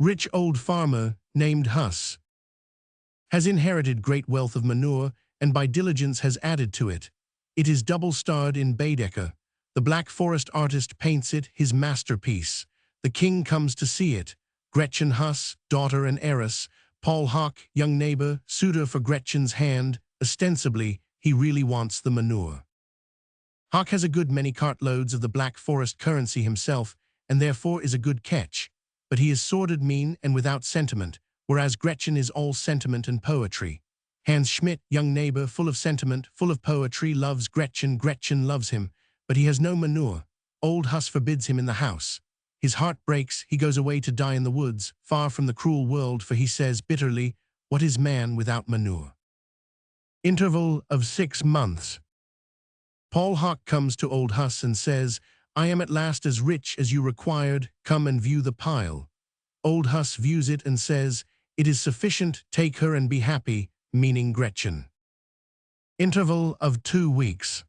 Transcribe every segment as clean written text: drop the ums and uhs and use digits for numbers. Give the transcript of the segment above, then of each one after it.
Rich old farmer named Huss has inherited great wealth of manure and by diligence has added to it. It is double-starred in Baedeker. The Black Forest artist paints it his masterpiece. The king comes to see it. Gretchen Huss, daughter and heiress. Paul Hock, young neighbor, suitor for Gretchen's hand. Ostensibly, he really wants the manure. Hock has a good many cartloads of the Black Forest currency himself, and therefore is a good catch. But he is sordid, mean, and without sentiment, whereas Gretchen is all sentiment and poetry. Hans Schmidt, young neighbor, full of sentiment, full of poetry, loves Gretchen. Gretchen loves him, but he has no manure. Old Huss forbids him in the house. His heart breaks, he goes away to die in the woods, far from the cruel world, for he says bitterly, "What is man without manure?" Interval of 6 months. Paul Hock comes to old Huss and says, "I am at last as rich as you required, come and view the pile." Old Huss views it and says, "It is sufficient, take her and be happy," meaning Gretchen. Interval of 2 weeks.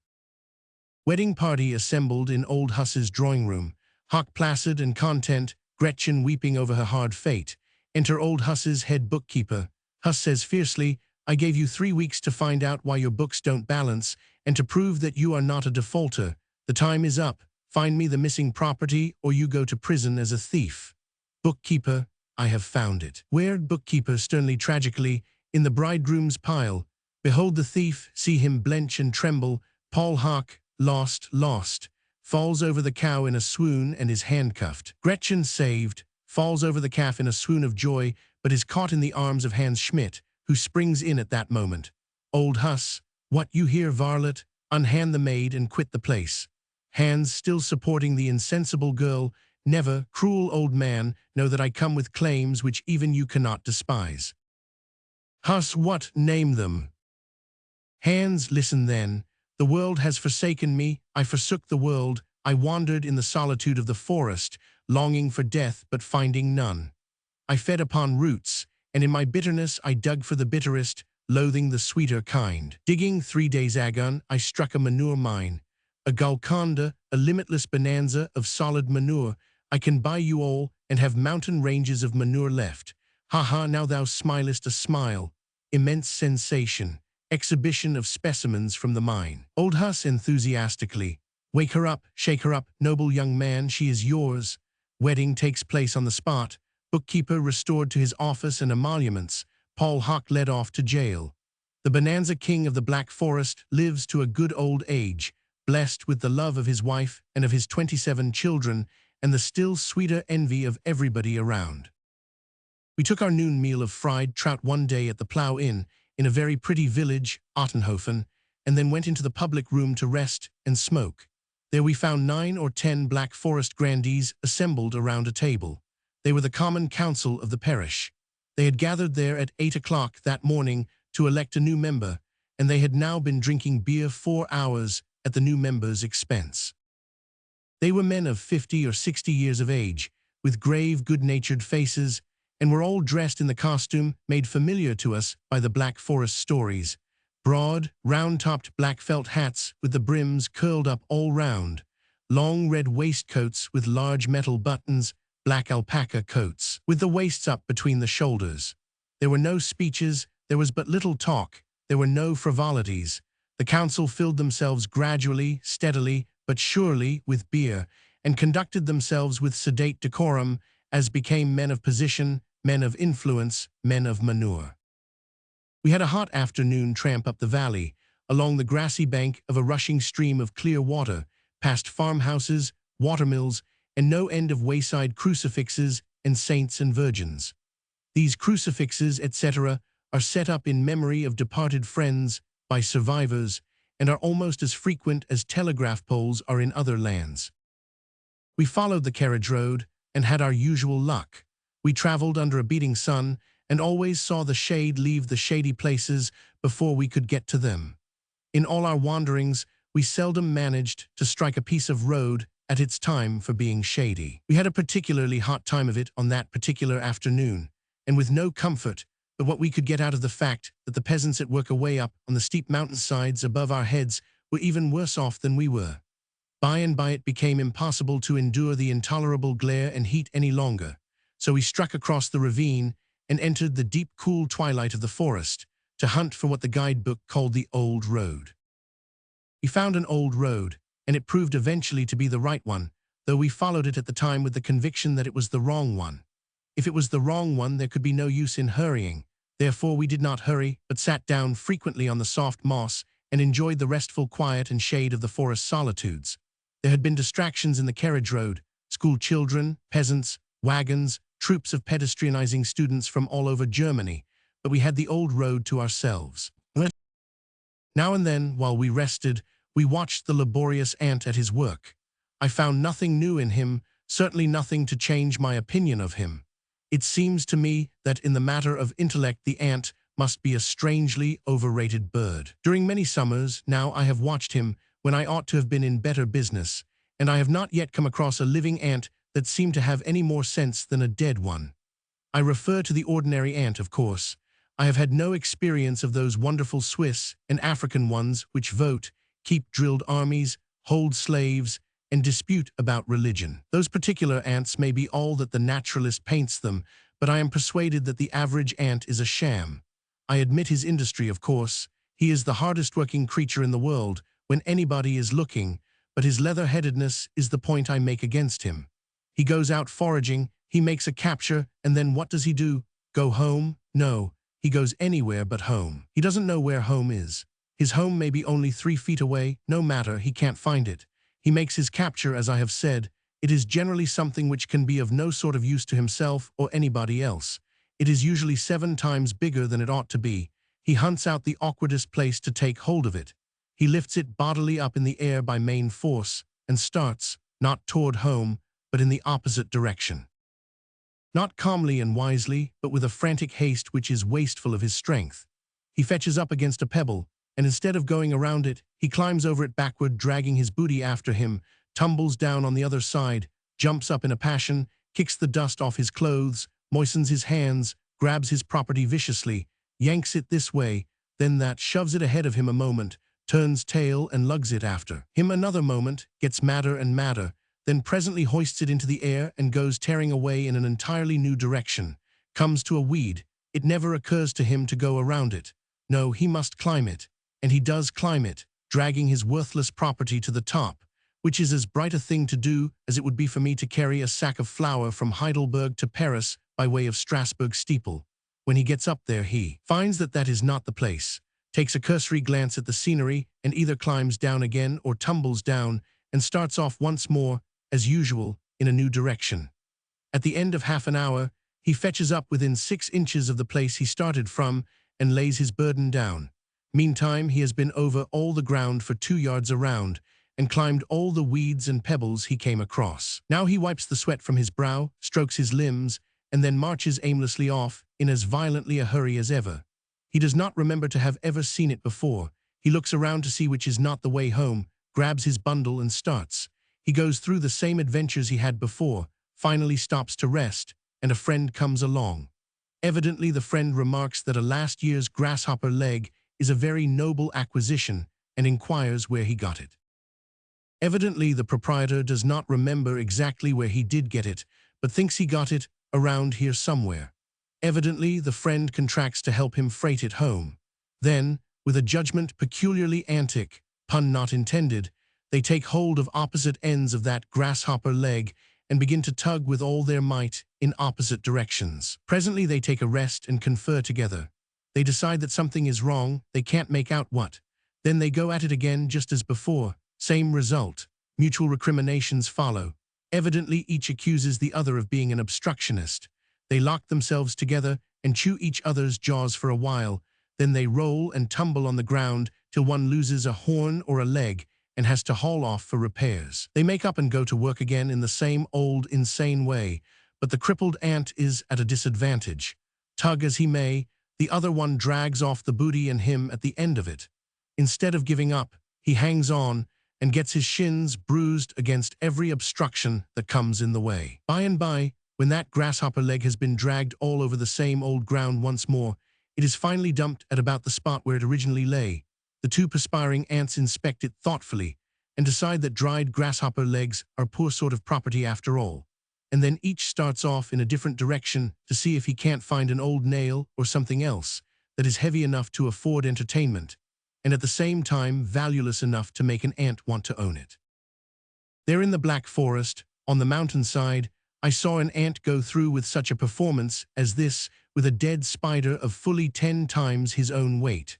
Wedding party assembled in old Huss's drawing room. Hock placid and content, Gretchen weeping over her hard fate. Enter old Huss's head bookkeeper. Huss says fiercely, "I gave you 3 weeks to find out why your books don't balance and to prove that you are not a defaulter. The time is up. Find me the missing property or you go to prison as a thief." Bookkeeper, "I have found it." Where? Bookkeeper sternly, tragically, "In the bridegroom's pile. Behold the thief, see him blench and tremble." Paul Hock, lost, lost, falls over the cow in a swoon and is handcuffed. Gretchen saved, falls over the calf in a swoon of joy, but is caught in the arms of Hans Schmidt, who springs in at that moment. Old Huss, "What you hear, varlet? Unhand the maid and quit the place." Hans, still supporting the insensible girl, "Never, cruel old man, know that I come with claims which even you cannot despise." Huss, "What? Name them." Hans, "Listen then. The world has forsaken me, I forsook the world, I wandered in the solitude of the forest, longing for death but finding none. I fed upon roots, and in my bitterness I dug for the bitterest, loathing the sweeter kind. Digging 3 days agon, I struck a manure mine, a Golconda, a limitless bonanza of solid manure. I can buy you all, and have mountain ranges of manure left. Ha ha, now thou smilest a smile. Immense sensation. Exhibition of specimens from the mine. Old Huss enthusiastically, "Wake her up, shake her up, noble young man, she is yours." Wedding takes place on the spot. Bookkeeper restored to his office and emoluments. Paul Hock led off to jail. The bonanza king of the Black Forest lives to a good old age, blessed with the love of his wife and of his 27 children, and the still sweeter envy of everybody around. We took our noon meal of fried trout one day at the Plough Inn, in a very pretty village, Ottenhofen, and then went into the public room to rest and smoke. There we found 9 or 10 Black Forest grandees assembled around a table. They were the common council of the parish. They had gathered there at 8 o'clock that morning to elect a new member, and they had now been drinking beer 4 hours at the new member's expense. They were men of 50 or 60 years of age, with grave, good-natured faces, and were all dressed in the costume made familiar to us by the Black Forest stories. Broad, round-topped black felt hats with the brims curled up all round, long red waistcoats with large metal buttons, black alpaca coats, with the waists up between the shoulders. There were no speeches, there was but little talk, there were no frivolities. The council filled themselves gradually, steadily, but surely with beer, and conducted themselves with sedate decorum, as became men of position, men of influence, men of manure. We had a hot afternoon tramp up the valley, along the grassy bank of a rushing stream of clear water, past farmhouses, watermills, and no end of wayside crucifixes and saints and virgins. These crucifixes, etc., are set up in memory of departed friends by survivors, and are almost as frequent as telegraph poles are in other lands. We followed the carriage road, and had our usual luck. We traveled under a beating sun, and always saw the shade leave the shady places before we could get to them. In all our wanderings, we seldom managed to strike a piece of road at its time for being shady. We had a particularly hot time of it on that particular afternoon, and with no comfort but what we could get out of the fact that the peasants at work away up on the steep mountainsides above our heads were even worse off than we were. By and by it became impossible to endure the intolerable glare and heat any longer. So he struck across the ravine and entered the deep, cool twilight of the forest to hunt for what the guidebook called the old road. He found an old road, and it proved eventually to be the right one, though we followed it at the time with the conviction that it was the wrong one. If it was the wrong one, there could be no use in hurrying. Therefore we did not hurry, but sat down frequently on the soft moss and enjoyed the restful quiet and shade of the forest solitudes. There had been distractions in the carriage road, school children, peasants, wagons, troops of pedestrianizing students from all over Germany, but we had the old road to ourselves. Now and then, while we rested, we watched the laborious ant at his work. I found nothing new in him, certainly nothing to change my opinion of him. It seems to me that in the matter of intellect the ant must be a strangely overrated bird. During many summers now I have watched him when I ought to have been in better business, and I have not yet come across a living ant that seemed to have any more sense than a dead one. I refer to the ordinary ant, of course. I have had no experience of those wonderful Swiss and African ones which vote, keep drilled armies, hold slaves, and dispute about religion. Those particular ants may be all that the naturalist paints them, but I am persuaded that the average ant is a sham. I admit his industry, of course. He is the hardest-working creature in the world when anybody is looking, but his leather-headedness is the point I make against him. He goes out foraging, he makes a capture, and then what does he do? Go home? No. He goes anywhere but home. He doesn't know where home is. His home may be only 3 feet away, no matter, he can't find it. He makes his capture, as I have said. It is generally something which can be of no sort of use to himself or anybody else. It is usually 7 times bigger than it ought to be. He hunts out the awkwardest place to take hold of it. He lifts it bodily up in the air by main force and starts, not toward home, but in the opposite direction. Not calmly and wisely, but with a frantic haste which is wasteful of his strength. He fetches up against a pebble, and instead of going around it, he climbs over it backward, dragging his booty after him, tumbles down on the other side, jumps up in a passion, kicks the dust off his clothes, moistens his hands, grabs his property viciously, yanks it this way, then that, shoves it ahead of him a moment, turns tail and lugs it after him another moment, gets madder and madder, then presently hoists it into the air and goes tearing away in an entirely new direction. Comes to a weed. It never occurs to him to go around it. No, he must climb it. And he does climb it, dragging his worthless property to the top, which is as bright a thing to do as it would be for me to carry a sack of flour from Heidelberg to Paris by way of Strasbourg steeple. When he gets up there, he finds that that is not the place, takes a cursory glance at the scenery, and either climbs down again or tumbles down and starts off once more, as usual, in a new direction. At the end of half an hour, he fetches up within 6 inches of the place he started from and lays his burden down. Meantime, he has been over all the ground for 2 yards around and climbed all the weeds and pebbles he came across. Now he wipes the sweat from his brow, strokes his limbs, and then marches aimlessly off in as violently a hurry as ever. He does not remember to have ever seen it before. He looks around to see which is not the way home, grabs his bundle and starts. He goes through the same adventures he had before, finally stops to rest, and a friend comes along. Evidently the friend remarks that a last year's grasshopper leg is a very noble acquisition and inquires where he got it. Evidently the proprietor does not remember exactly where he did get it, but thinks he got it around here somewhere. Evidently the friend contracts to help him freight it home. Then, with a judgment peculiarly antic, pun not intended, they take hold of opposite ends of that grasshopper leg and begin to tug with all their might in opposite directions. Presently they take a rest and confer together. They decide that something is wrong, they can't make out what. Then they go at it again just as before, same result. Mutual recriminations follow. Evidently each accuses the other of being an obstructionist. They lock themselves together and chew each other's jaws for a while, then they roll and tumble on the ground till one loses a horn or a leg and has to haul off for repairs. They make up and go to work again in the same old insane way, but the crippled ant is at a disadvantage. Tug as he may, the other one drags off the booty and him at the end of it. Instead of giving up, he hangs on and gets his shins bruised against every obstruction that comes in the way. By and by, when that grasshopper leg has been dragged all over the same old ground once more, it is finally dumped at about the spot where it originally lay. The 2 perspiring ants inspect it thoughtfully and decide that dried grasshopper legs are poor sort of property after all. and then each starts off in a different direction to see if he can't find an old nail or something else that is heavy enough to afford entertainment, and at the same time valueless enough to make an ant want to own it. There in the Black Forest, on the mountainside, I saw an ant go through with such a performance as this with a dead spider of fully 10 times his own weight.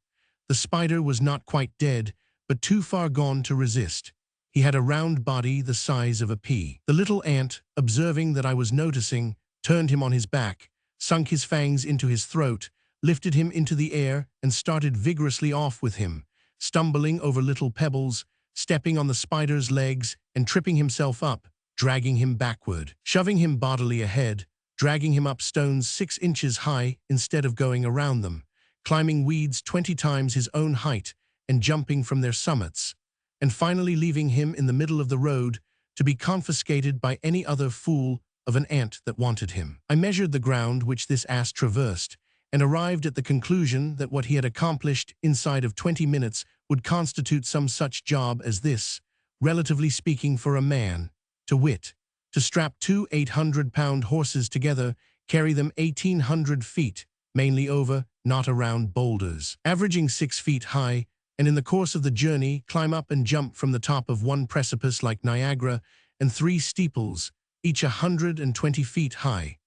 The spider was not quite dead, but too far gone to resist. He had a round body the size of a pea. The little ant, observing that I was noticing, turned him on his back, sunk his fangs into his throat, lifted him into the air, and started vigorously off with him, stumbling over little pebbles, stepping on the spider's legs, and tripping himself up, dragging him backward, shoving him bodily ahead, dragging him up stones 6 inches high instead of going around them, climbing weeds 20 times his own height and jumping from their summits, and finally leaving him in the middle of the road to be confiscated by any other fool of an ant that wanted him. I measured the ground which this ass traversed, and arrived at the conclusion that what he had accomplished inside of 20 minutes would constitute some such job as this, relatively speaking for a man, to wit, to strap 2 800-pound horses together, carry them 1,800 feet, mainly over, not around boulders, averaging 6 feet high, and in the course of the journey climb up and jump from the top of one precipice like Niagara and 3 steeples, each 120 feet high,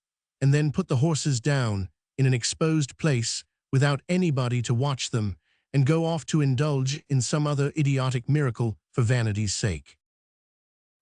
and then put the horses down in an exposed place without anybody to watch them, and go off to indulge in some other idiotic miracle for vanity's sake.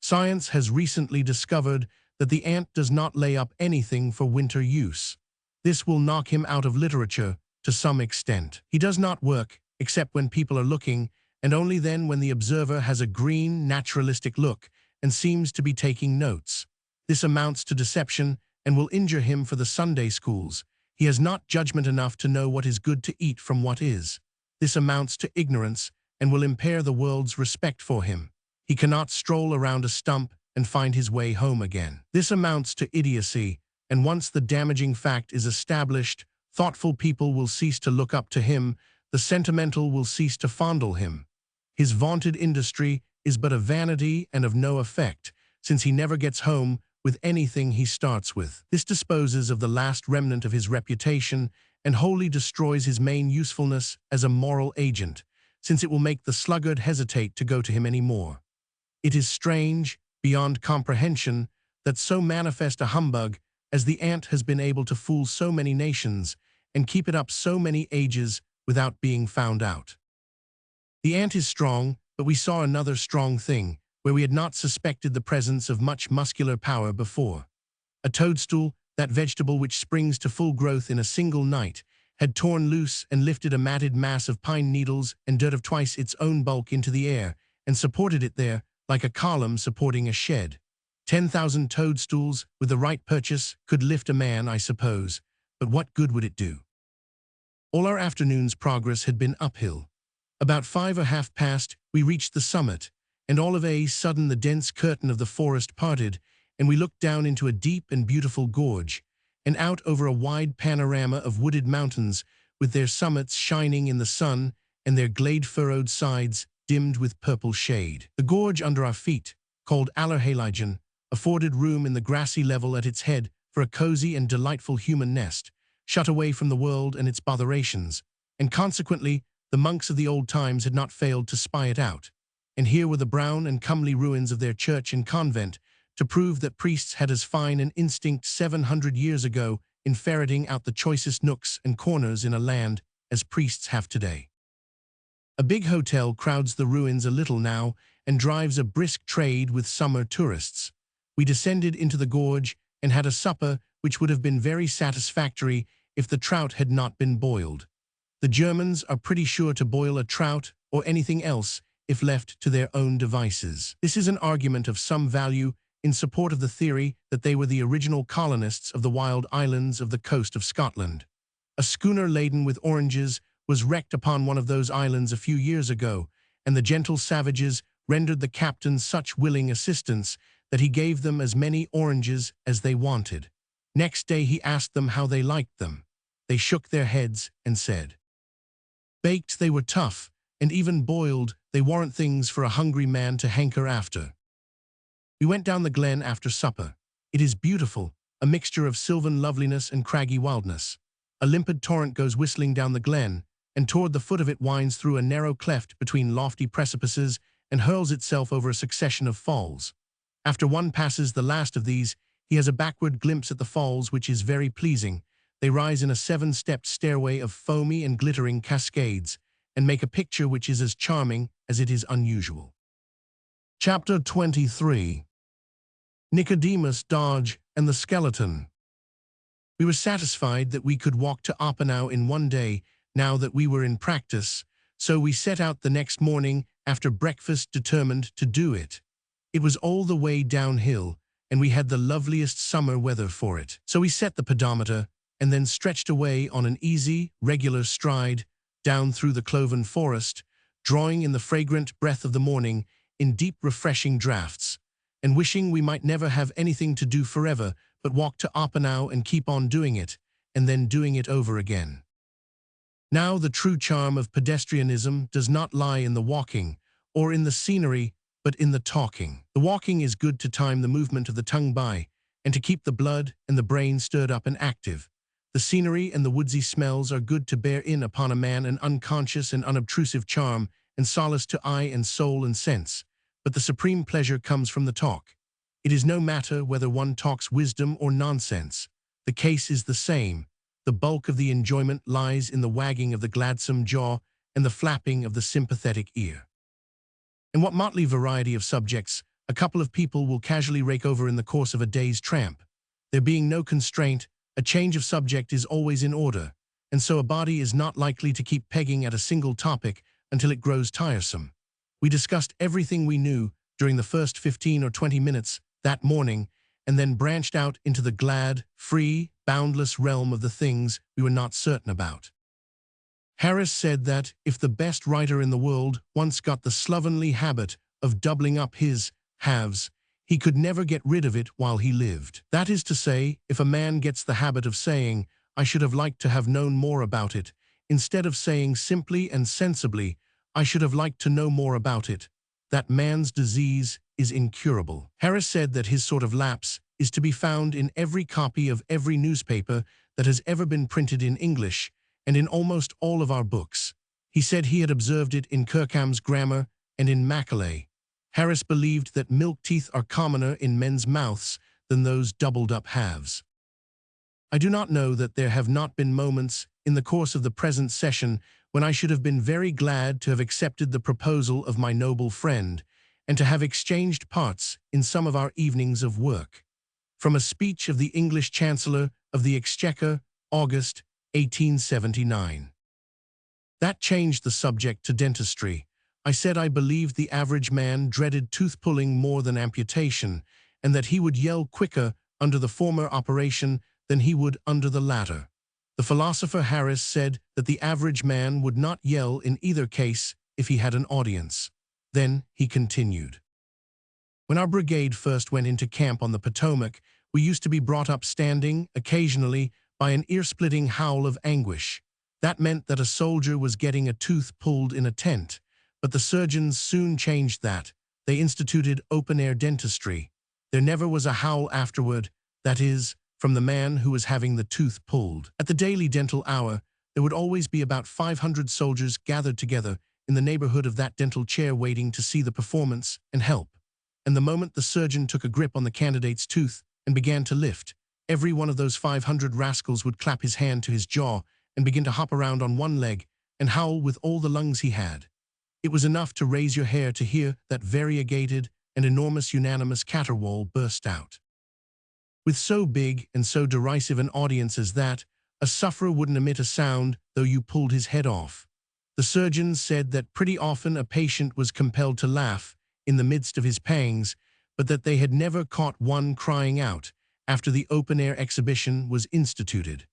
Science has recently discovered that the ant does not lay up anything for winter use. This will knock him out of literature to some extent. He does not work except when people are looking, and only then when the observer has a green, naturalistic look and seems to be taking notes. This amounts to deception and will injure him for the Sunday schools. He has not judgment enough to know what is good to eat from what is. This amounts to ignorance and will impair the world's respect for him. He cannot stroll around a stump and find his way home again. This amounts to idiocy, and once the damaging fact is established, thoughtful people will cease to look up to him, the sentimental will cease to fondle him. His vaunted industry is but a vanity and of no effect, since he never gets home with anything he starts with. This disposes of the last remnant of his reputation and wholly destroys his main usefulness as a moral agent, since it will make the sluggard hesitate to go to him any more. It is strange, beyond comprehension, that so manifest a humbug as the ant has been able to fool so many nations and keep it up so many ages without being found out. The ant is strong, but we saw another strong thing, where we had not suspected the presence of much muscular power before. A toadstool, that vegetable which springs to full growth in a single night, had torn loose and lifted a matted mass of pine needles and dirt of twice its own bulk into the air, and supported it there, like a column supporting a shed. 10,000 toadstools, with the right purchase, could lift a man, I suppose, but what good would it do? All our afternoon's progress had been uphill. About 5:30 past, we reached the summit, and all of a sudden the dense curtain of the forest parted, and we looked down into a deep and beautiful gorge, and out over a wide panorama of wooded mountains, with their summits shining in the sun, and their glade-furrowed sides dimmed with purple shade. The gorge under our feet, called Allerheiligen, afforded room in the grassy level at its head for a cozy and delightful human nest, shut away from the world and its botherations, and consequently the monks of the old times had not failed to spy it out. And here were the brown and comely ruins of their church and convent, to prove that priests had as fine an instinct 700 years ago in ferreting out the choicest nooks and corners in a land as priests have today. A big hotel crowds the ruins a little now and drives a brisk trade with summer tourists. We descended into the gorge and had a supper which would have been very satisfactory if the trout had not been boiled. The Germans are pretty sure to boil a trout or anything else if left to their own devices. This is an argument of some value in support of the theory that they were the original colonists of the wild islands of the coast of Scotland. A schooner laden with oranges was wrecked upon one of those islands a few years ago, and the gentle savages rendered the captain such willing assistance that he gave them as many oranges as they wanted. Next day he asked them how they liked them. They shook their heads and said, "Baked they were tough, and even boiled they warn't things for a hungry man to hanker after." We went down the glen after supper. It is beautiful, a mixture of sylvan loveliness and craggy wildness. A limpid torrent goes whistling down the glen, and toward the foot of it winds through a narrow cleft between lofty precipices and hurls itself over a succession of falls. After one passes the last of these, he has a backward glimpse at the falls, which is very pleasing. They rise in a 7-stepped stairway of foamy and glittering cascades, and make a picture which is as charming as it is unusual. Chapter 23. Nicodemus, Dodge, and the Skeleton. We were satisfied that we could walk to Oppenau in one day, now that we were in practice, so we set out the next morning after breakfast determined to do it. It was all the way downhill, and we had the loveliest summer weather for it. So we set the pedometer, and then stretched away on an easy, regular stride, down through the cloven forest, drawing in the fragrant breath of the morning in deep refreshing draughts, and wishing we might never have anything to do forever but walk to Oppenau and keep on doing it, and then doing it over again. Now the true charm of pedestrianism does not lie in the walking, or in the scenery, but in the talking. The walking is good to time the movement of the tongue by, and to keep the blood and the brain stirred up and active. The scenery and the woodsy smells are good to bear in upon a man an unconscious and unobtrusive charm and solace to eye and soul and sense. But the supreme pleasure comes from the talk. It is no matter whether one talks wisdom or nonsense. The case is the same. The bulk of the enjoyment lies in the wagging of the gladsome jaw and the flapping of the sympathetic ear. And what motley variety of subjects a couple of people will casually rake over in the course of a day's tramp. There being no constraint, a change of subject is always in order, and so a body is not likely to keep pegging at a single topic until it grows tiresome. We discussed everything we knew during the first 15 or 20 minutes that morning, and then branched out into the glad, free, boundless realm of the things we were not certain about. Harris said that if the best writer in the world once got the slovenly habit of doubling up his halves, he could never get rid of it while he lived. That is to say, if a man gets the habit of saying, "I should have liked to have known more about it," instead of saying simply and sensibly, "I should have liked to know more about it," that man's disease is incurable. Harris said that his sort of lapse is to be found in every copy of every newspaper that has ever been printed in English, and in almost all of our books. He said he had observed it in Kirkham's grammar and in Macaulay. Harris believed that milk teeth are commoner in men's mouths than those doubled-up halves. I do not know that there have not been moments in the course of the present session when I should have been very glad to have accepted the proposal of my noble friend, and to have exchanged parts in some of our evenings of work. From a speech of the English Chancellor of the Exchequer, August 1879. That changed the subject to dentistry. I said I believed the average man dreaded tooth-pulling more than amputation, and that he would yell quicker under the former operation than he would under the latter. The philosopher Harris said that the average man would not yell in either case if he had an audience. Then he continued. When our brigade first went into camp on the Potomac, we used to be brought up standing, occasionally, by an ear-splitting howl of anguish. That meant that a soldier was getting a tooth pulled in a tent. But the surgeons soon changed that. They instituted open-air dentistry. There never was a howl afterward, that is, from the man who was having the tooth pulled. At the daily dental hour, there would always be about 500 soldiers gathered together in the neighborhood of that dental chair waiting to see the performance and help. And the moment the surgeon took a grip on the candidate's tooth and began to lift, every one of those 500 rascals would clap his hand to his jaw and begin to hop around on one leg and howl with all the lungs he had. It was enough to raise your hair to hear that variegated and enormous unanimous caterwaul burst out. With so big and so derisive an audience as that, a sufferer wouldn't emit a sound though you pulled his head off. The surgeons said that pretty often a patient was compelled to laugh in the midst of his pangs, but that they had never caught one crying out after the open-air exhibition was instituted.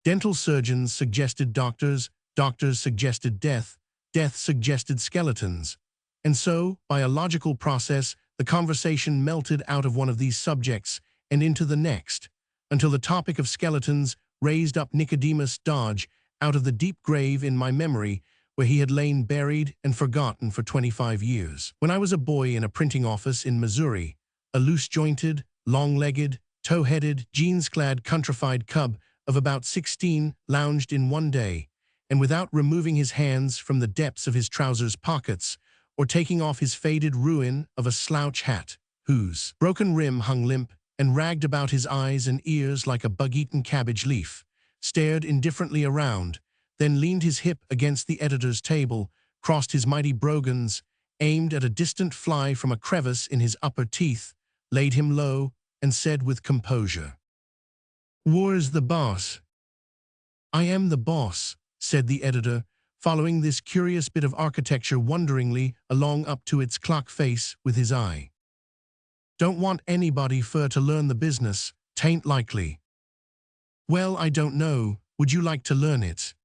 Dental surgeons suggested doctors, doctors suggested death, death suggested skeletons. And so, by a logical process, the conversation melted out of one of these subjects and into the next, until the topic of skeletons raised up Nicodemus Dodge out of the deep grave in my memory where he had lain buried and forgotten for 25 years. When I was a boy in a printing office in Missouri, a loose-jointed, long-legged, tow-headed, jeans-clad countrified cub of about 16 lounged in one day, and without removing his hands from the depths of his trousers' pockets or taking off his faded ruin of a slouch hat, whose broken rim hung limp and ragged about his eyes and ears like a bug-eaten cabbage leaf, stared indifferently around, then leaned his hip against the editor's table, crossed his mighty brogans, aimed at a distant fly from a crevice in his upper teeth, laid him low, and said with composure, "Where's the boss?" "I am the boss," said the editor, following this curious bit of architecture wonderingly along up to its clock face with his eye. "Don't want anybody fur to learn the business, 'tain't likely." "Well, I don't know, would you like to learn it?"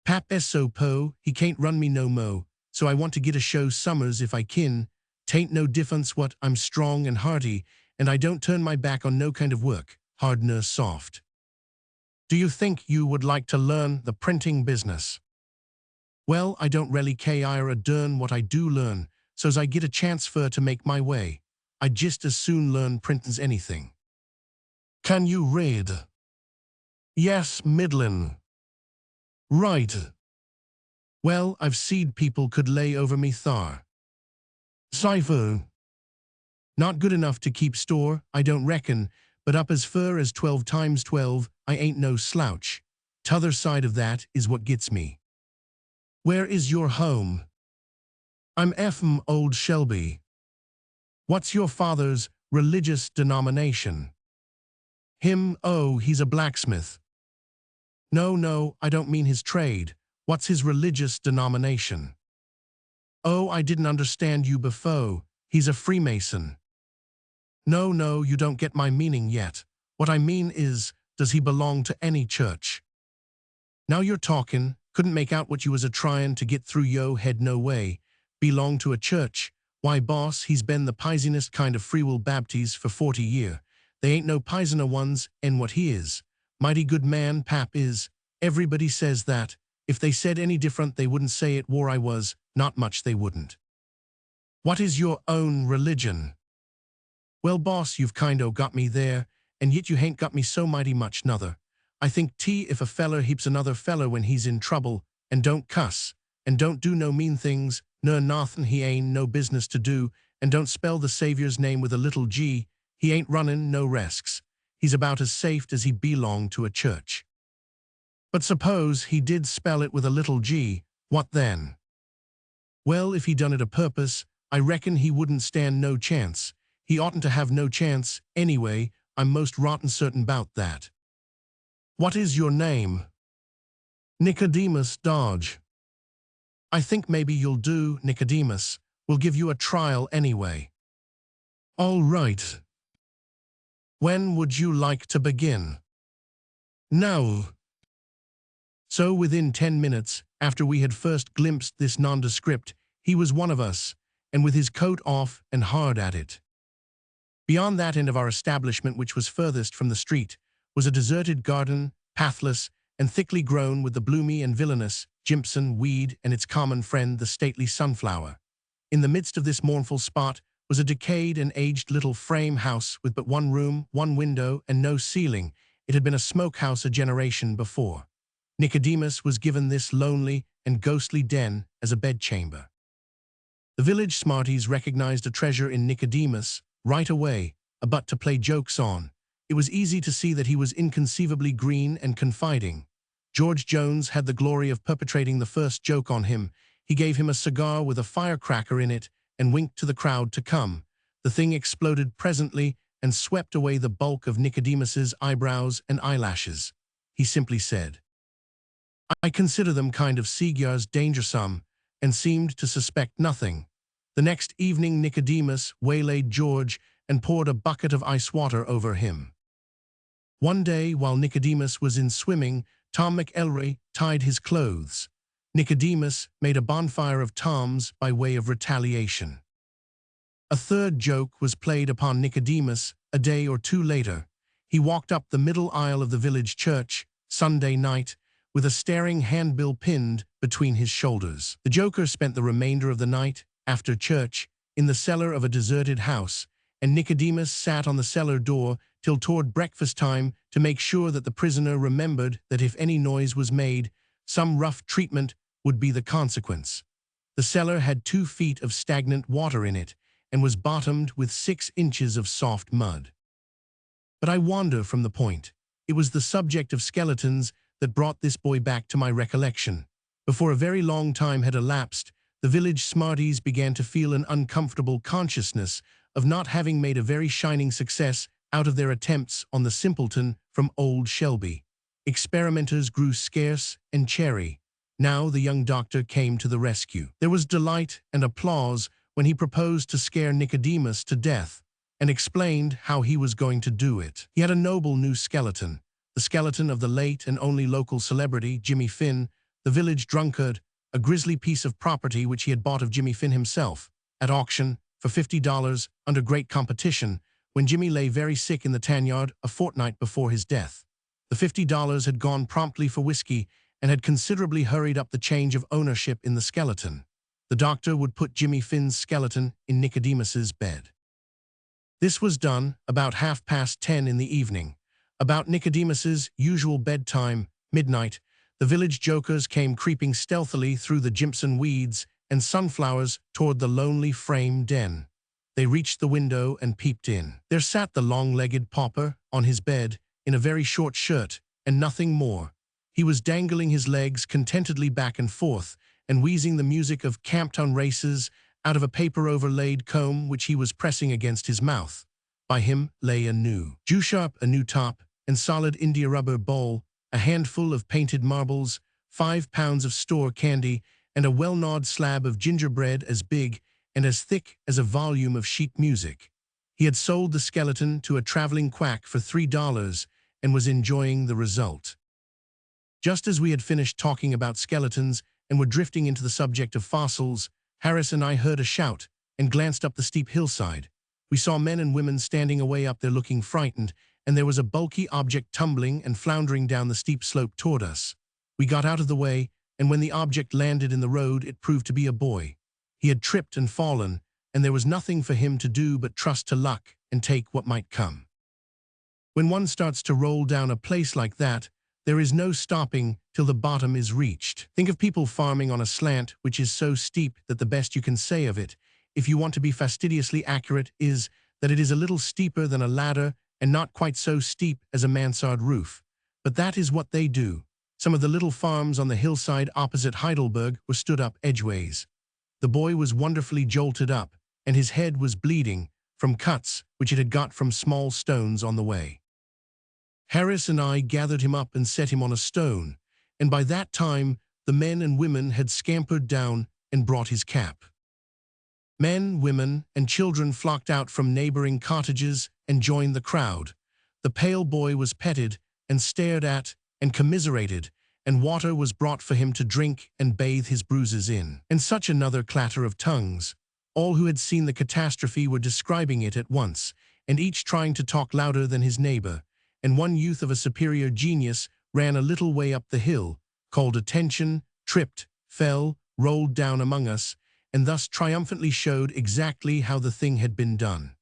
"Pap es so po, he can't run me no mo, so I want to get a show summers if I kin. 'Tain't no difference what, I'm strong and hearty, and I don't turn my back on no kind of work, hard nor soft." "Do you think you would like to learn the printing business?" "Well, I don't really care a dern what I do learn, so's I get a chance fur to make my way. I'd just as soon learn printin's anything." "Can you read?" "Yes, middlin'." "Right. Well, I've seed people could lay over me thar." "Cipher?" "Not good enough to keep store, I don't reckon, but up as fur as 12 times 12, I ain't no slouch. T'other side of that is what gets me." "Where is your home?" "I'm from Old Shelby." "What's your father's religious denomination?" "Oh, he's a blacksmith." No, I don't mean his trade. What's his religious denomination?" "Oh, I didn't understand you before. He's a Freemason." No, you don't get my meaning yet. What I mean is, does he belong to any church?" "Now you're talkin'. Couldn't make out what you was a-tryin' to get through yo' head no way. Belong to a church? Why, boss, he's been the pisinest kind of Free Will Baptist for 40 year. They ain't no pisiner ones, and what he is. Mighty good man, Pap is. Everybody says that. If they said any different, they wouldn't say it where I was. Not much they wouldn't." "What is your own religion?" "Well, boss, you've kind-o got me there, and yet you hain't got me so mighty much nother. I think if a feller heaps another feller when he's in trouble, and don't cuss, and don't do no mean things, ner nothin' he ain't no business to do, and don't spell the Savior's name with a little g, he ain't runnin' no risks. He's about as safe as he belonged to a church." "But suppose he did spell it with a little g, what then?" "Well, if he done it a purpose, I reckon he wouldn't stand no chance. He oughtn't to have no chance, anyway. I'm most rotten certain 'bout that." "What is your name?" "Nicodemus Dodge." "I think maybe you'll do, Nicodemus. We'll give you a trial anyway." "All right. When would you like to begin?" "Now." So within 10 minutes, after we had first glimpsed this nondescript, he was one of us, and with his coat off and hard at it. Beyond that end of our establishment, which was furthest from the street, was a deserted garden, pathless and thickly grown with the bloomy and villainous Jimpson weed and its common friend, the stately sunflower. In the midst of this mournful spot was a decayed and aged little frame house with but one room, one window, and no ceiling. It had been a smokehouse a generation before. Nicodemus was given this lonely and ghostly den as a bedchamber. The village smarties recognized a treasure in Nicodemus right away, a butt to play jokes on. It was easy to see that he was inconceivably green and confiding. George Jones had the glory of perpetrating the first joke on him. He gave him a cigar with a firecracker in it and winked to the crowd to come. The thing exploded presently and swept away the bulk of Nicodemus's eyebrows and eyelashes. He simply said, "I consider them kind of cigars dangersome," and seemed to suspect nothing. The next evening Nicodemus waylaid George and poured a bucket of ice water over him. One day, while Nicodemus was in swimming, Tom McElroy tied his clothes. Nicodemus made a bonfire of Tom's by way of retaliation. A third joke was played upon Nicodemus a day or two later. He walked up the middle aisle of the village church, Sunday night, with a staring handbill pinned between his shoulders. The joker spent the remainder of the night, after church, in the cellar of a deserted house, and Nicodemus sat on the cellar door till toward breakfast time to make sure that the prisoner remembered that if any noise was made, some rough treatment would be the consequence. The cellar had 2 feet of stagnant water in it and was bottomed with 6 inches of soft mud. But I wander from the point. It was the subject of skeletons that brought this boy back to my recollection. Before a very long time had elapsed, the village smarties began to feel an uncomfortable consciousness of not having made a very shining success out of their attempts on the simpleton from Old Shelby. Experimenters grew scarce and chary. Now the young doctor came to the rescue. There was delight and applause when he proposed to scare Nicodemus to death and explained how he was going to do it. He had a noble new skeleton, the skeleton of the late and only local celebrity, Jimmy Finn, the village drunkard, a grisly piece of property which he had bought of Jimmy Finn himself, at auction, for $50, under great competition, when Jimmy lay very sick in the tan yard a fortnight before his death. The $50 had gone promptly for whiskey and had considerably hurried up the change of ownership in the skeleton. The doctor would put Jimmy Finn's skeleton in Nicodemus's bed. This was done about 10:30 in the evening. About Nicodemus's usual bedtime, midnight, the village jokers came creeping stealthily through the Jimson weeds and sunflowers toward the lonely frame den. They reached the window and peeped in. There sat the long-legged pauper on his bed in a very short shirt and nothing more. He was dangling his legs contentedly back and forth and wheezing the music of Camptown races out of a paper-overlaid comb which he was pressing against his mouth. By him lay a new Jew-sharp, a new top, and solid India-rubber bowl, a handful of painted marbles, 5 pounds of store candy, and a well-gnawed slab of gingerbread as big and as thick as a volume of sheet music. He had sold the skeleton to a traveling quack for $3 and was enjoying the result. Just as we had finished talking about skeletons and were drifting into the subject of fossils, Harris and I heard a shout and glanced up the steep hillside. We saw men and women standing away up there looking frightened, and there was a bulky object tumbling and floundering down the steep slope toward us. We got out of the way, and when the object landed in the road, it proved to be a boy. He had tripped and fallen, and there was nothing for him to do but trust to luck and take what might come. When one starts to roll down a place like that, there is no stopping till the bottom is reached. Think of people farming on a slant which is so steep that the best you can say of it, if you want to be fastidiously accurate, is that it is a little steeper than a ladder and not quite so steep as a mansard roof. But that is what they do. Some of the little farms on the hillside opposite Heidelberg were stood up edgeways. The boy was wonderfully jolted up, and his head was bleeding from cuts which it had got from small stones on the way. Harris and I gathered him up and set him on a stone, and by that time the men and women had scampered down and brought his cap. Men, women, and children flocked out from neighboring cottages and joined the crowd. The pale boy was petted and stared at and commiserated, and water was brought for him to drink and bathe his bruises in. And such another clatter of tongues. All who had seen the catastrophe were describing it at once, and each trying to talk louder than his neighbor. And one youth of a superior genius ran a little way up the hill, called attention, tripped, fell, rolled down among us, and thus triumphantly showed exactly how the thing had been done.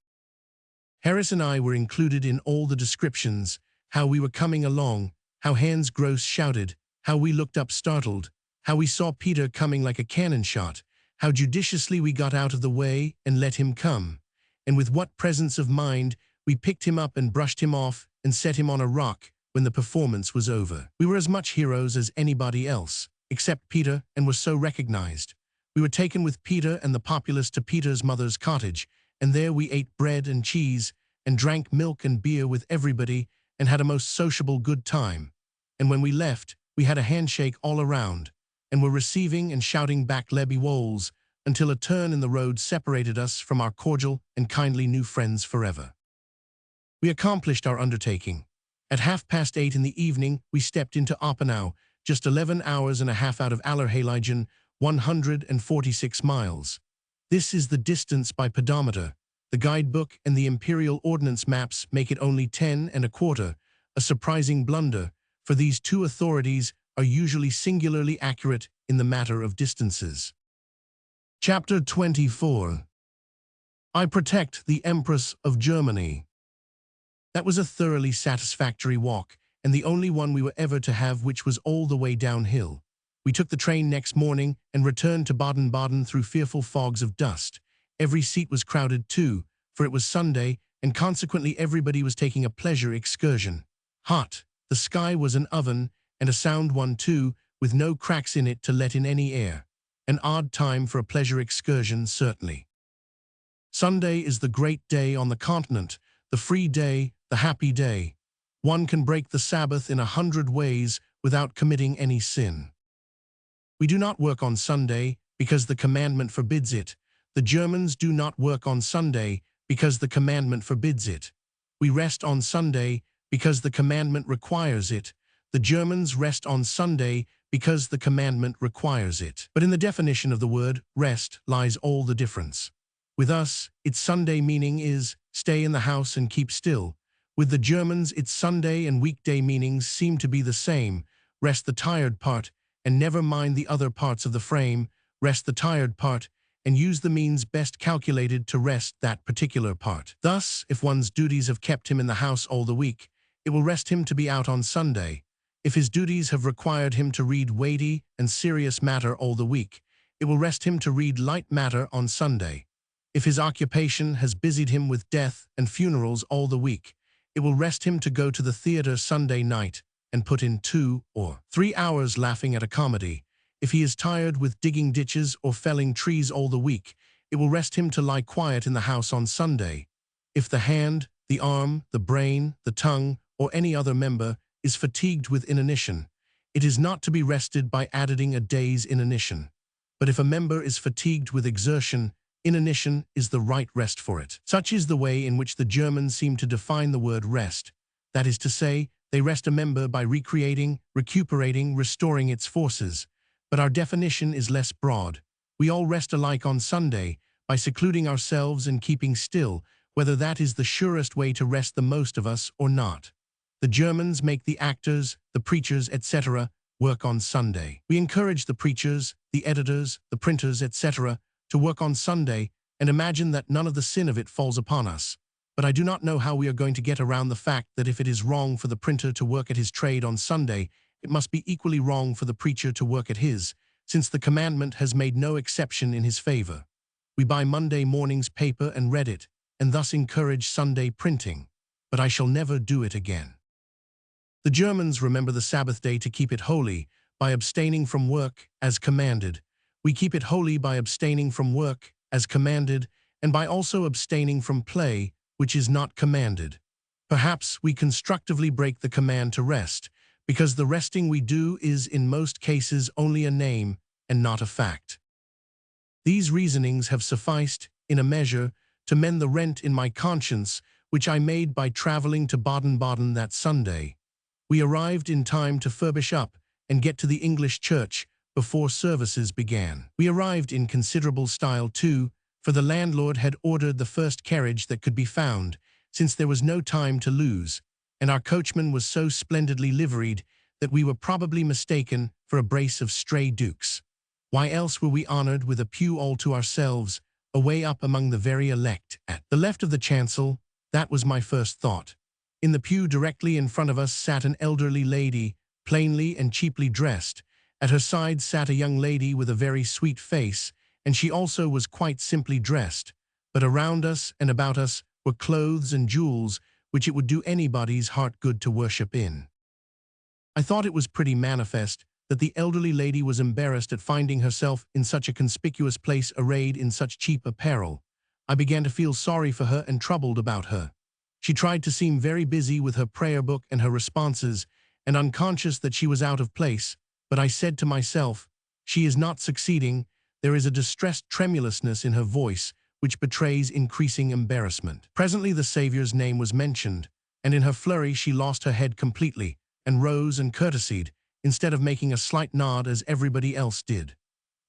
Harris and I were included in all the descriptions, how we were coming along, how Hans Gross shouted, how we looked up startled, how we saw Peter coming like a cannon shot, how judiciously we got out of the way and let him come, and with what presence of mind we picked him up and brushed him off and set him on a rock when the performance was over. We were as much heroes as anybody else, except Peter, and were so recognized. We were taken with Peter and the populace to Peter's mother's cottage, and there we ate bread and cheese and drank milk and beer with everybody and had a most sociable good time. And when we left, we had a handshake all around and were receiving and shouting back Lebby Woles until a turn in the road separated us from our cordial and kindly new friends forever. We accomplished our undertaking. At 8:30 in the evening, we stepped into Oppenau, just 11 hours and a half out of Allerheiligen, 146 miles. This is the distance by pedometer. The guidebook and the imperial ordnance maps make it only 10 1/4, a surprising blunder, for these two authorities are usually singularly accurate in the matter of distances. Chapter 24. I protect the Empress of Germany. That was a thoroughly satisfactory walk, and the only one we were ever to have, which was all the way downhill. We took the train next morning and returned to Baden-Baden through fearful fogs of dust. Every seat was crowded too, for it was Sunday, and consequently everybody was taking a pleasure excursion. Hot. The sky was an oven, and a sound one too, with no cracks in it to let in any air. An odd time for a pleasure excursion, certainly. Sunday is the great day on the continent, the free day, the happy day. One can break the Sabbath in 100 ways without committing any sin. We do not work on Sunday because the commandment forbids it. The Germans do not work on Sunday because the commandment forbids it. We rest on Sunday because the commandment requires it. The Germans rest on Sunday because the commandment requires it. But in the definition of the word rest lies all the difference. With us, its Sunday meaning is stay in the house and keep still. With the Germans, its Sunday and weekday meanings seem to be the same. Rest the tired part, and never mind the other parts of the frame. Rest the tired part, and use the means best calculated to rest that particular part. Thus, if one's duties have kept him in the house all the week, it will rest him to be out on Sunday. If his duties have required him to read weighty and serious matter all the week, it will rest him to read light matter on Sunday. If his occupation has busied him with death and funerals all the week, it will rest him to go to the theater Sunday night and put in 2 or 3 hours laughing at a comedy. If he is tired with digging ditches or felling trees all the week, it will rest him to lie quiet in the house on Sunday. If the hand, the arm, the brain, the tongue, or any other member is fatigued with inanition, it is not to be rested by adding a day's inanition. But if a member is fatigued with exertion, inanition is the right rest for it. Such is the way in which the Germans seem to define the word rest. That is to say, they rest a member by recreating, recuperating, restoring its forces. But our definition is less broad. We all rest alike on Sunday, by secluding ourselves and keeping still, whether that is the surest way to rest the most of us or not. The Germans make the actors, the preachers, etc., work on Sunday. We encourage the preachers, the editors, the printers, etc., to work on Sunday, and imagine that none of the sin of it falls upon us. But I do not know how we are going to get around the fact that if it is wrong for the printer to work at his trade on Sunday, it must be equally wrong for the preacher to work at his, since the commandment has made no exception in his favor. We buy Monday morning's paper and read it, and thus encourage Sunday printing. But I shall never do it again. The Germans remember the Sabbath day to keep it holy by abstaining from work as commanded. We keep it holy by abstaining from work as commanded, and by also abstaining from play, which is not commanded. Perhaps we constructively break the command to rest, because the resting we do is in most cases only a name and not a fact. These reasonings have sufficed, in a measure, to mend the rent in my conscience, which I made by traveling to Baden-Baden that Sunday. We arrived in time to furbish up and get to the English church before services began. We arrived in considerable style too, for the landlord had ordered the first carriage that could be found, since there was no time to lose, and our coachman was so splendidly liveried that we were probably mistaken for a brace of stray dukes. Why else were we honored with a pew all to ourselves, away up among the very elect? At the left of the chancel, that was my first thought. In the pew directly in front of us sat an elderly lady, plainly and cheaply dressed. At her side sat a young lady with a very sweet face, and she also was quite simply dressed. But around us and about us were clothes and jewels which it would do anybody's heart good to worship in. I thought it was pretty manifest that the elderly lady was embarrassed at finding herself in such a conspicuous place arrayed in such cheap apparel. I began to feel sorry for her and troubled about her. She tried to seem very busy with her prayer book and her responses, and unconscious that she was out of place, but I said to myself, she is not succeeding. There is a distressed tremulousness in her voice which betrays increasing embarrassment. Presently the Saviour's name was mentioned, and in her flurry she lost her head completely, and rose and courtesied, instead of making a slight nod as everybody else did.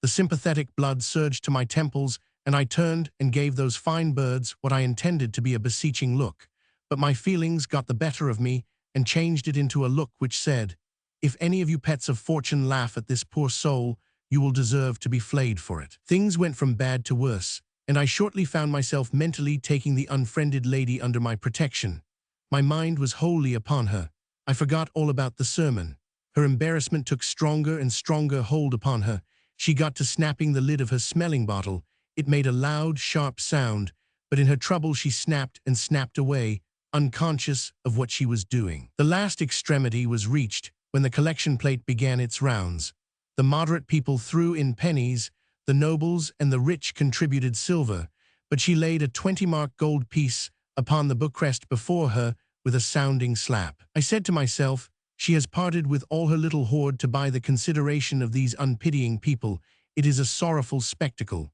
The sympathetic blood surged to my temples, and I turned and gave those fine birds what I intended to be a beseeching look. But my feelings got the better of me and changed it into a look which said, "If any of you pets of fortune laugh at this poor soul, you will deserve to be flayed for it." Things went from bad to worse, and I shortly found myself mentally taking the unfriended lady under my protection. My mind was wholly upon her. I forgot all about the sermon. Her embarrassment took stronger and stronger hold upon her. She got to snapping the lid of her smelling bottle. It made a loud, sharp sound, but in her trouble she snapped and snapped away, unconscious of what she was doing. The last extremity was reached when the collection plate began its rounds. The moderate people threw in pennies, the nobles and the rich contributed silver, but she laid a 20-mark gold piece upon the bookrest before her with a sounding slap. I said to myself, she has parted with all her little hoard to buy the consideration of these unpitying people. It is a sorrowful spectacle.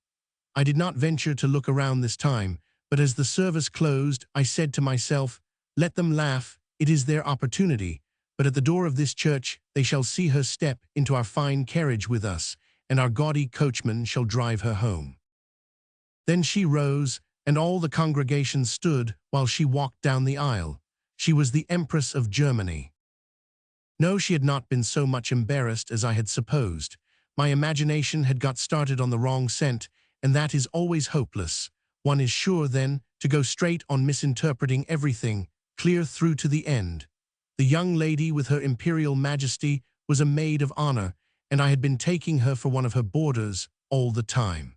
I did not venture to look around this time, but as the service closed, I said to myself, let them laugh, it is their opportunity, but at the door of this church they shall see her step into our fine carriage with us, and our gaudy coachman shall drive her home. Then she rose, and all the congregation stood while she walked down the aisle. She was the Empress of Germany. No, she had not been so much embarrassed as I had supposed. My imagination had got started on the wrong scent, and that is always hopeless. One is sure, then, to go straight on misinterpreting everything, clear through to the end. The young lady with her imperial majesty was a maid of honor, and I had been taking her for one of her boarders all the time.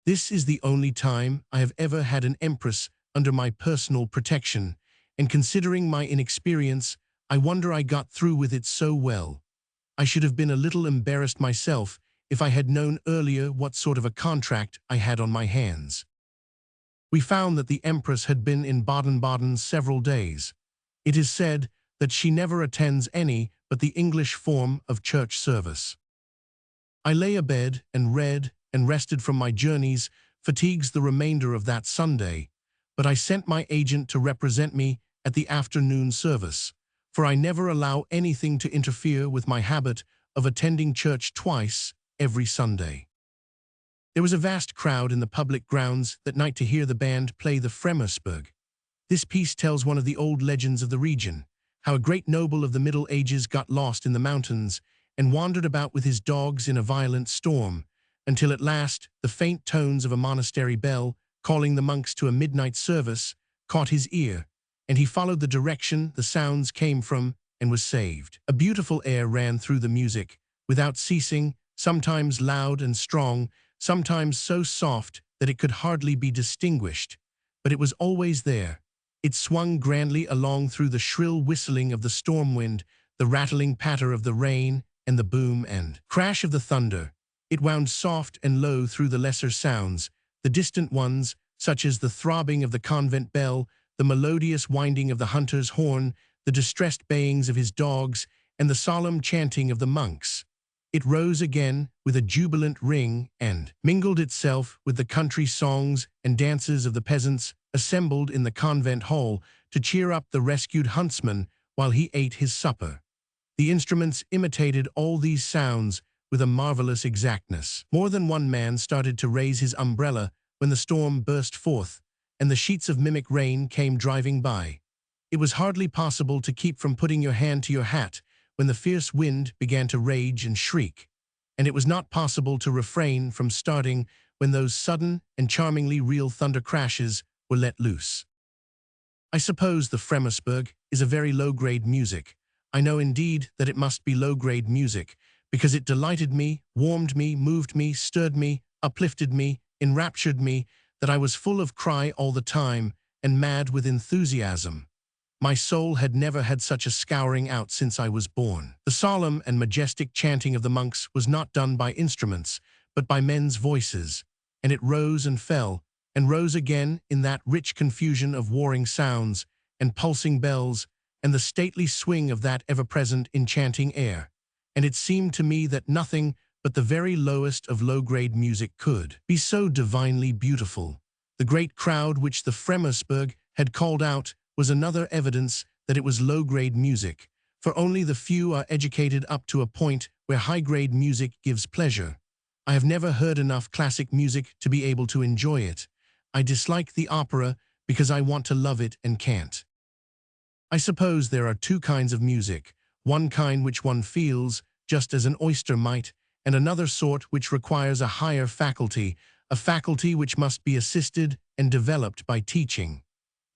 This is the only time I have ever had an empress under my personal protection, and considering my inexperience, I wonder I got through with it so well. I should have been a little embarrassed myself if I had known earlier what sort of a contract I had on my hands. We found that the Empress had been in Baden-Baden several days. It is said that she never attends any but the English form of church service. I lay abed and read and rested from my journeys, fatigues the remainder of that Sunday, but I sent my agent to represent me at the afternoon service, for I never allow anything to interfere with my habit of attending church twice every Sunday. There was a vast crowd in the public grounds that night to hear the band play the Fremmersberg. This piece tells one of the old legends of the region, how a great noble of the Middle Ages got lost in the mountains and wandered about with his dogs in a violent storm, until at last the faint tones of a monastery bell, calling the monks to a midnight service, caught his ear, and he followed the direction the sounds came from and was saved. A beautiful air ran through the music, without ceasing, sometimes loud and strong, sometimes so soft that it could hardly be distinguished, but it was always there. It swung grandly along through the shrill whistling of the storm wind, the rattling patter of the rain, and the boom and crash of the thunder. It wound soft and low through the lesser sounds, the distant ones, such as the throbbing of the convent bell, the melodious winding of the hunter's horn, the distressed bayings of his dogs, and the solemn chanting of the monks. It rose again with a jubilant ring and mingled itself with the country songs and dances of the peasants assembled in the convent hall to cheer up the rescued huntsman while he ate his supper. The instruments imitated all these sounds with a marvelous exactness. More than one man started to raise his umbrella when the storm burst forth, and the sheets of mimic rain came driving by. It was hardly possible to keep from putting your hand to your hat when the fierce wind began to rage and shriek, and it was not possible to refrain from starting when those sudden and charmingly real thunder crashes were let loose. I suppose the Fremmersberg is a very low-grade music. I know indeed that it must be low-grade music, because it delighted me, warmed me, moved me, stirred me, uplifted me, enraptured me, that I was full of cry all the time and mad with enthusiasm. My soul had never had such a scouring out since I was born. The solemn and majestic chanting of the monks was not done by instruments, but by men's voices, and it rose and fell, and rose again in that rich confusion of warring sounds and pulsing bells, and the stately swing of that ever-present enchanting air. And it seemed to me that nothing but the very lowest of low-grade music could be so divinely beautiful. The great crowd which the Fremmersberg had called out was another evidence that it was low-grade music, for only the few are educated up to a point where high-grade music gives pleasure. I have never heard enough classic music to be able to enjoy it. I dislike the opera because I want to love it and can't. I suppose there are two kinds of music, one kind which one feels, just as an oyster might, and another sort which requires a higher faculty, a faculty which must be assisted and developed by teaching.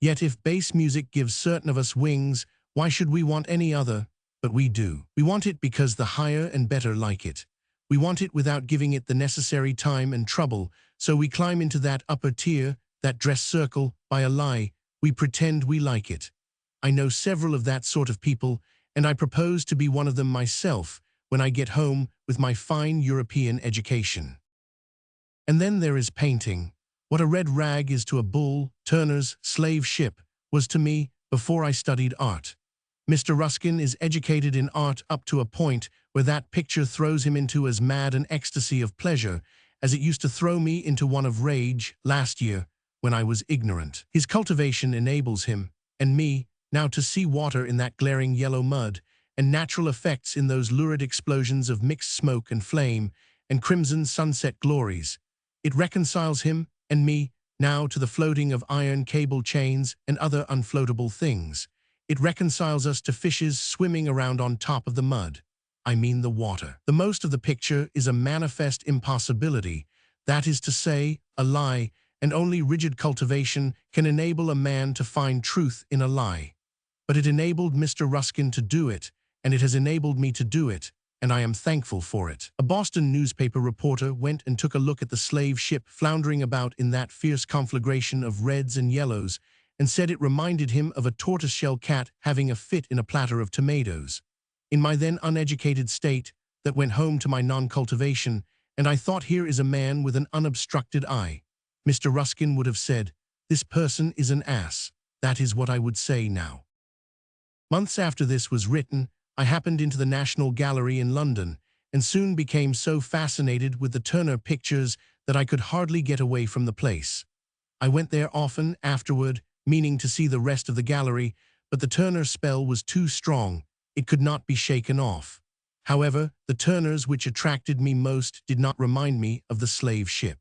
Yet if bass music gives certain of us wings, why should we want any other? But we do. We want it because the higher and better like it. We want it without giving it the necessary time and trouble, so we climb into that upper tier, that dress circle, by a lie. We pretend we like it. I know several of that sort of people, and I propose to be one of them myself when I get home with my fine European education. And then there is painting. What a red rag is to a bull, Turner's slave ship was to me before I studied art. Mr. Ruskin is educated in art up to a point where that picture throws him into as mad an ecstasy of pleasure as it used to throw me into one of rage last year when I was ignorant. His cultivation enables him, and me, now to see water in that glaring yellow mud, and natural effects in those lurid explosions of mixed smoke and flame, and crimson sunset glories. It reconciles him and me now to the floating of iron cable chains and other unfloatable things. It reconciles us to fishes swimming around on top of the mud. I mean the water. The most of the picture is a manifest impossibility, that is to say, a lie, and only rigid cultivation can enable a man to find truth in a lie. But it enabled Mr. Ruskin to do it, and it has enabled me to do it, and I am thankful for it. A Boston newspaper reporter went and took a look at the slave ship floundering about in that fierce conflagration of reds and yellows, and said it reminded him of a tortoiseshell cat having a fit in a platter of tomatoes. In my then uneducated state, that went home to my non-cultivation, and I thought, here is a man with an unobstructed eye. Mr. Ruskin would have said, this person is an ass. That is what I would say now. Months after this was written, I happened into the National Gallery in London, and soon became so fascinated with the Turner pictures that I could hardly get away from the place. I went there often afterward, meaning to see the rest of the gallery, but the Turner spell was too strong. It could not be shaken off. However, the Turners which attracted me most did not remind me of the slave ship.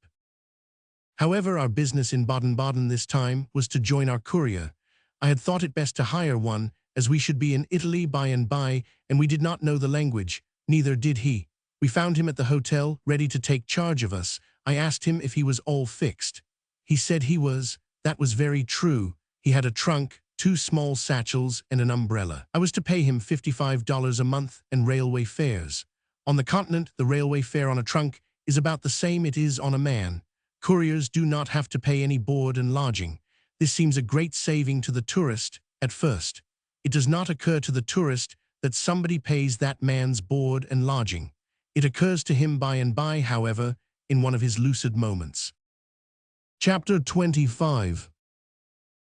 However, our business in Baden-Baden this time was to join our courier. I had thought it best to hire one, as we should be in Italy by and by, and we did not know the language, neither did he. We found him at the hotel, ready to take charge of us. I asked him if he was all fixed. He said he was. That was very true. He had a trunk, 2 small satchels, and an umbrella. I was to pay him $55 a month and railway fares. On the continent, the railway fare on a trunk is about the same it is on a man. Couriers do not have to pay any board and lodging. This seems a great saving to the tourist at first. It does not occur to the tourist that somebody pays that man's board and lodging. It occurs to him by and by, however, in one of his lucid moments. Chapter 25.